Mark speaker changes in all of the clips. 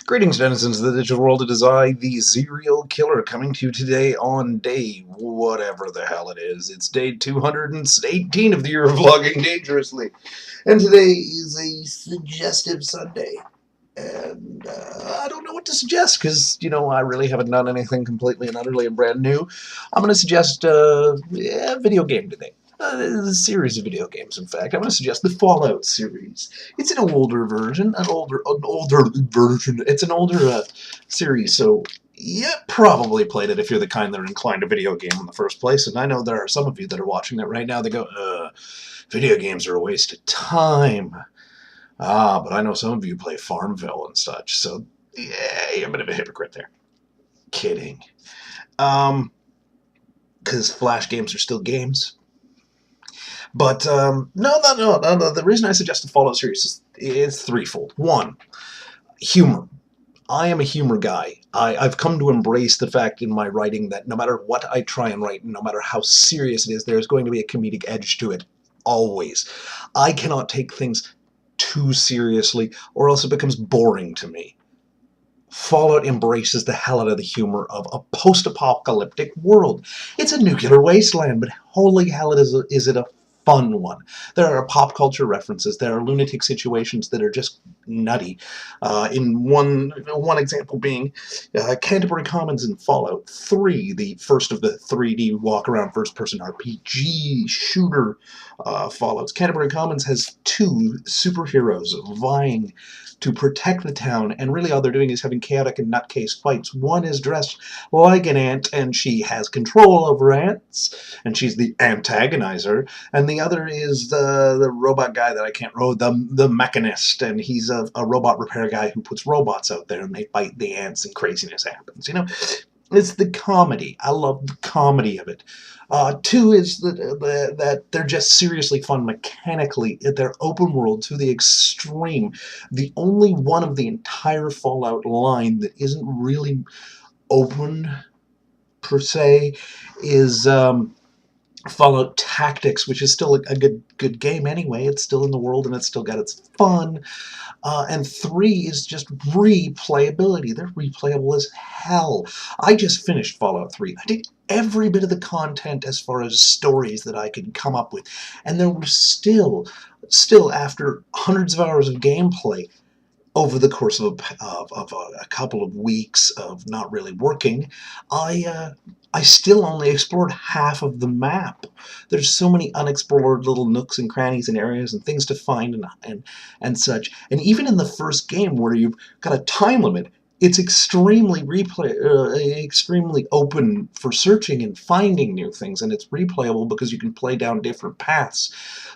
Speaker 1: Greetings, denizens of the digital world. It is I, the Serial Killer, coming to you today on day whatever the hell it is. It's day 218 of the year of vlogging dangerously. And today is a suggestive Sunday. And I don't know what to suggest because, I really haven't done anything completely and utterly and brand new. I'm going to suggest a video game today. A series of video games, in fact. I'm going to suggest the Fallout series. It's an older version, It's an older series, so you probably played it if you're the kind that are inclined to video game in the first place. And I know there are some of you that are watching that right now. They go, video games are a waste of time. But I know some of you play Farmville and such, so yeah, you're a bit of a hypocrite there. Kidding. Because Flash games are still games. But no. The reason I suggest the Fallout series is threefold. One, humor. I am a humor guy. I've come to embrace the fact in my writing that no matter what I try and write, no matter how serious it is, there's going to be a comedic edge to it. Always. I cannot take things too seriously, or else it becomes boring to me. Fallout embraces the hell out of the humor of a post-apocalyptic world. It's a nuclear wasteland, but holy hell is it a fun one. There are pop culture references. There are lunatic situations that are just nutty. In one example being Canterbury Commons in Fallout 3, the first of the 3D walk-around first-person RPG shooter Fallouts. Canterbury Commons has two superheroes vying to protect the town, and really all they're doing is having chaotic and nutcase fights. One is dressed like an ant, and she has control over ants, and she's the antagonizer, and the other is the robot guy that I can't the mechanist, and he's a robot repair guy who puts robots out there, and they fight the ants, and craziness happens. It's the comedy. I love the comedy of it. Two is that they're just seriously fun mechanically. They're open world to the extreme. The only one of the entire Fallout line that isn't really open, per se, is Fallout Tactics, which is still a good game anyway. It's still in the world and it's still got its fun. And 3 is just replayability. They're replayable as hell. I just finished Fallout 3. I did every bit of the content as far as stories that I could come up with. And there were still after hundreds of hours of gameplay, over the course of a couple of weeks of not really working, I still only explored half of the map. There's so many unexplored little nooks and crannies and areas and things to find and such. And even in the first game where you've got a time limit, it's extremely extremely open for searching and finding new things, and it's replayable because you can play down different paths.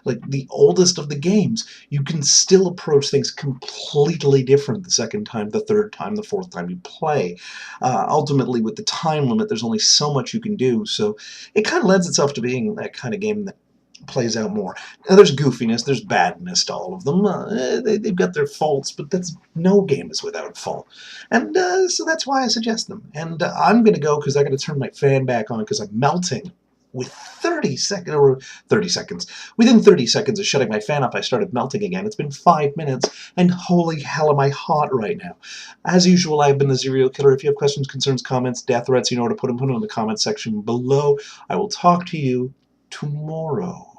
Speaker 1: Like the oldest of the games, you can still approach things completely different the second time, the third time, the fourth time you play. Ultimately, with the time limit, there's only so much you can do, so it kind of lends itself to being that kind of game that plays out more. Now, there's goofiness, there's badness to all of them. They've got their faults, but no game is without fault. And so that's why I suggest them. And I'm going to go because I got to turn my fan back on because I'm melting. With 30 seconds. Within 30 seconds of shutting my fan off, I started melting again. It's been 5 minutes, and holy hell am I hot right now. As usual, I've been the Serial Killer. If you have questions, concerns, comments, death threats, you know where to put them in the comment section below. I will talk to you tomorrow.